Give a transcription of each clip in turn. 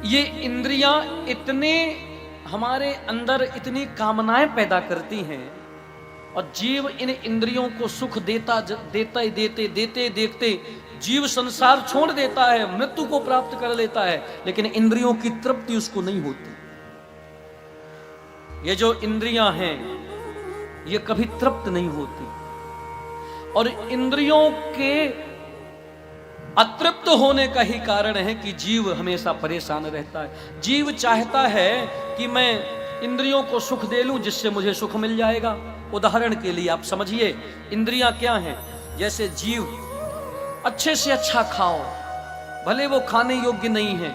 ये इंद्रियां इतने हमारे अंदर इतनी कामनाएं पैदा करती हैं और जीव इन इंद्रियों को सुख देते देखते जीव संसार छोड़ देता है, मृत्यु को प्राप्त कर लेता है, लेकिन इंद्रियों की तृप्ति उसको नहीं होती। ये जो इंद्रियां हैं ये कभी तृप्त नहीं होती और इंद्रियों के अतृप्त होने का ही कारण है कि जीव हमेशा परेशान रहता है। जीव चाहता है कि मैं इंद्रियों को सुख दे लूं जिससे मुझे सुख मिल जाएगा। उदाहरण के लिए आप समझिए, इंद्रियां क्या हैं? जैसे जीव अच्छे से अच्छा खाओ, भले वो खाने योग्य नहीं है,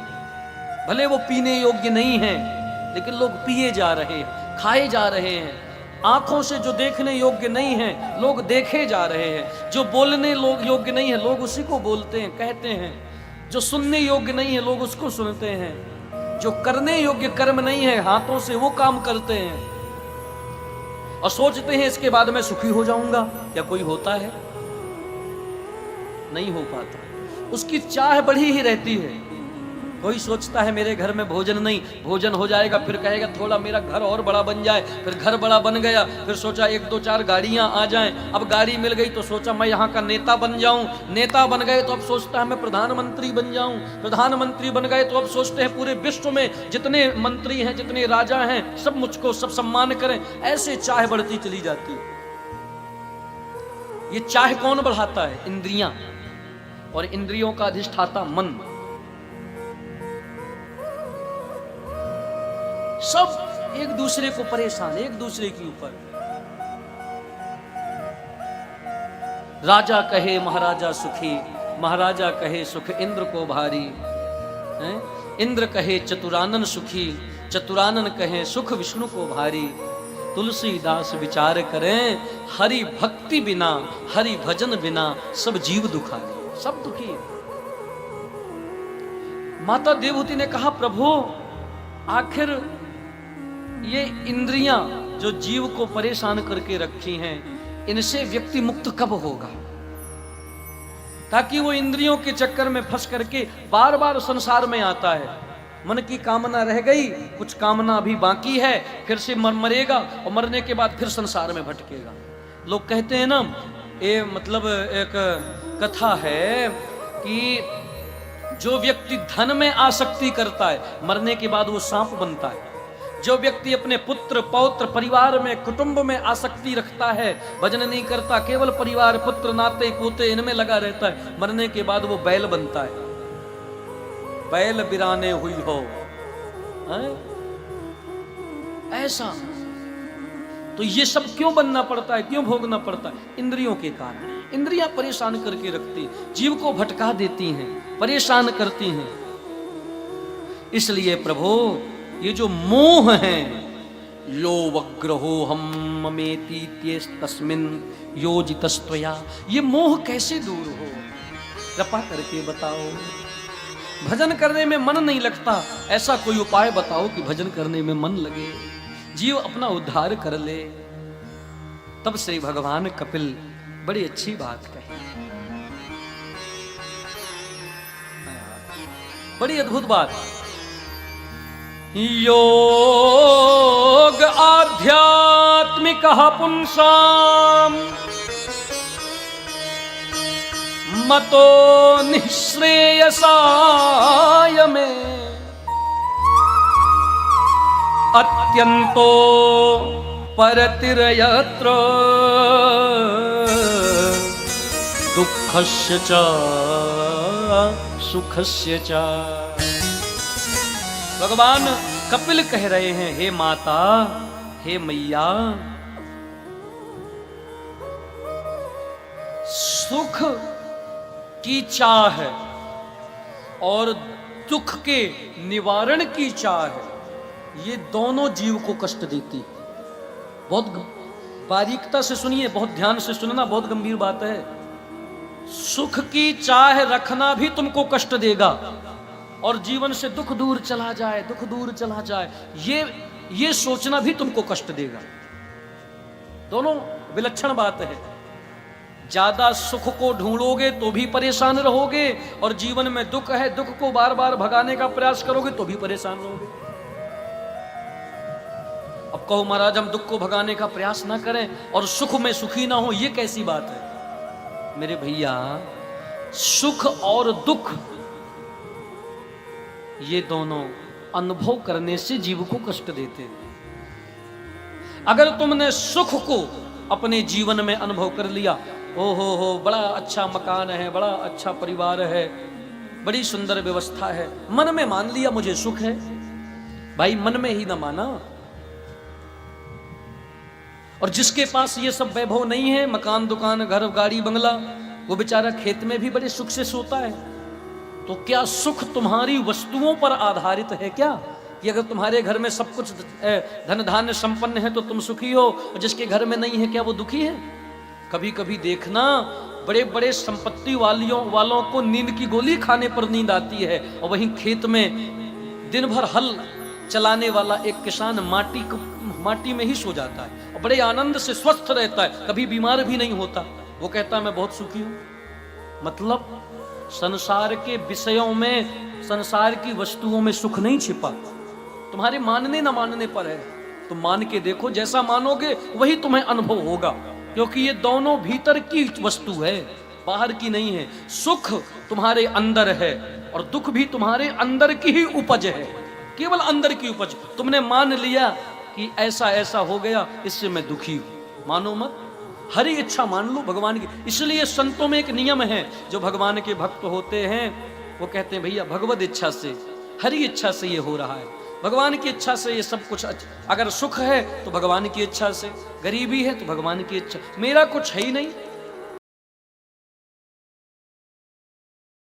भले वो पीने योग्य नहीं है, लेकिन लोग पिए जा रहे हैं, खाए जा रहे हैं। आंखों से जो देखने योग्य नहीं है लोग देखे जा रहे हैं, जो बोलने लोग योग्य नहीं है लोग उसी को बोलते हैं, कहते हैं, जो सुनने योग्य नहीं है लोग उसको सुनते हैं, जो करने योग्य कर्म नहीं है हाथों से वो काम करते हैं और सोचते हैं इसके बाद मैं सुखी हो जाऊंगा। क्या कोई होता है? नहीं हो पाता। उसकी चाह बढ़ी ही रहती है। कोई सोचता है मेरे घर में भोजन नहीं, भोजन हो जाएगा, फिर कहेगा थोड़ा मेरा घर और बड़ा बन जाए, फिर घर बड़ा बन गया, फिर सोचा 1-2-4 गाड़ियां आ जाएं, अब गाड़ी मिल गई तो सोचा मैं यहाँ का नेता बन जाऊं, नेता बन गए तो अब सोचता है मैं प्रधानमंत्री बन जाऊं, प्रधानमंत्री बन गए तो अब सोचते हैं पूरे विश्व में जितने मंत्री हैं, जितने राजा हैं, सब मुझको सब सम्मान करें। ऐसे चाह बढ़ती चली जाती है। ये चाह कौन बढ़ाता है? इंद्रियां, और इंद्रियों का अधिष्ठाता मन। सब एक दूसरे को परेशान, एक दूसरे के ऊपर। राजा कहे महाराजा सुखी, महाराजा कहे सुख इंद्र को भारी, इंद्र कहे चतुरानन सुखी, चतुरानन कहे सुख विष्णु को भारी। तुलसीदास विचार करें हरि भक्ति बिना, हरि भजन बिना सब जीव दुखारी, सब दुखी है। माता देवहूति ने कहा प्रभु आखिर ये इंद्रियां जो जीव को परेशान करके रखी हैं, इनसे व्यक्ति मुक्त कब होगा? ताकि वो इंद्रियों के चक्कर में फंस करके बार बार संसार में आता है। मन की कामना रह गई, कुछ कामना अभी बाकी है, फिर से मरेगा और मरने के बाद फिर संसार में भटकेगा। लोग कहते हैं ना, ये मतलब एक कथा है कि जो व्यक्ति धन में आसक्ति करता है मरने के बाद वो सांप बनता है। जो व्यक्ति अपने पुत्र पौत्र परिवार में कुटुंब में आसक्ति रखता है, भजन नहीं करता, केवल परिवार पुत्र नाते पोते इनमें लगा रहता है, मरने के बाद वो बैल बनता है। बैल बिराने हुई हो ऐसा। तो ये सब क्यों बनना पड़ता है, क्यों भोगना पड़ता है? इंद्रियों के कारण। इंद्रियां परेशान करके रखती हैं, जीव को भटका देती हैं, परेशान करती हैं। इसलिए प्रभु ये जो मोह है, यो वग्रहो हम ममेति तस्मिन योजितस्त्वया, ये मोह कैसे दूर हो? कृपा करके बताओ। भजन करने में मन नहीं लगता, ऐसा कोई उपाय बताओ कि भजन करने में मन लगे, जीव अपना उद्धार कर ले। तब श्री भगवान कपिल बड़ी अच्छी बात कही, बड़ी अद्भुत बात। योग आध्यात्मिक पुंसाम मतो निःश्रेयसाय में अत्यंतो परतिरयत्र दुःखस्य च सुखस्य च। भगवान कपिल कह रहे हैं, हे माता, हे मैया, सुख की चाह और दुख के निवारण की चाह, ये दोनों जीव को कष्ट देती। बहुत बारीकता से सुनिए, बहुत ध्यान से सुनना, बहुत गंभीर बात है। सुख की चाह रखना भी तुमको कष्ट देगा और जीवन से दुख दूर चला जाए, दुख दूर चला जाए, ये सोचना भी तुमको कष्ट देगा। दोनों विलक्षण बात है। ज्यादा सुख को ढूंढोगे तो भी परेशान रहोगे, और जीवन में दुख है, दुख को बार बार भगाने का प्रयास करोगे तो भी परेशान रहोगे। अब कहो महाराज हम दुख को भगाने का प्रयास ना करें और सुख में सुखी ना हो, ये कैसी बात है? मेरे भैया, सुख और दुख ये दोनों अनुभव करने से जीव को कष्ट देते हैं। अगर तुमने सुख को अपने जीवन में अनुभव कर लिया, ओ हो बड़ा अच्छा मकान है, बड़ा अच्छा परिवार है, बड़ी सुंदर व्यवस्था है, मन में मान लिया मुझे सुख है, भाई मन में ही ना माना। और जिसके पास ये सब वैभव नहीं है, मकान दुकान घर गाड़ी बंगला, वो बेचारा खेत में भी बड़े सुख से सोता है। तो क्या सुख तुम्हारी वस्तुओं पर आधारित है क्या? कि अगर तुम्हारे घर में सब कुछ धन धान्य संपन्न है तो तुम सुखी हो, और जिसके घर में नहीं है क्या वो दुखी है? कभी कभी देखना, बड़े बड़े संपत्ति वालों को नींद की गोली खाने पर नींद आती है, और वहीं खेत में दिन भर हल चलाने वाला एक किसान माटी में ही सो जाता है और बड़े आनंद से स्वस्थ रहता है, कभी बीमार भी नहीं होता। वो कहता है मैं बहुत सुखी हूं। मतलब संसार के विषयों में, संसार की वस्तुओं में सुख नहीं छिपा, तुम्हारे मानने न मानने पर है। तुम मान के देखो, जैसा मानोगे वही तुम्हें अनुभव होगा, क्योंकि ये दोनों भीतर की वस्तु है, बाहर की नहीं है। सुख तुम्हारे अंदर है और दुख भी तुम्हारे अंदर की ही उपज है, केवल अंदर की उपज। तुमने मान लिया कि ऐसा ऐसा हो गया, इससे मैं दुखी हूं, मानो मत, हरी इच्छा मान लो भगवान की। इसलिए संतों में एक नियम है, जो भगवान के भक्त होते हैं वो कहते हैं भैया भगवत इच्छा से, हरी इच्छा से ये हो रहा है, भगवान की इच्छा से ये सब कुछ। अगर सुख है तो भगवान की इच्छा से, गरीबी है तो भगवान की इच्छा, मेरा कुछ है ही नहीं,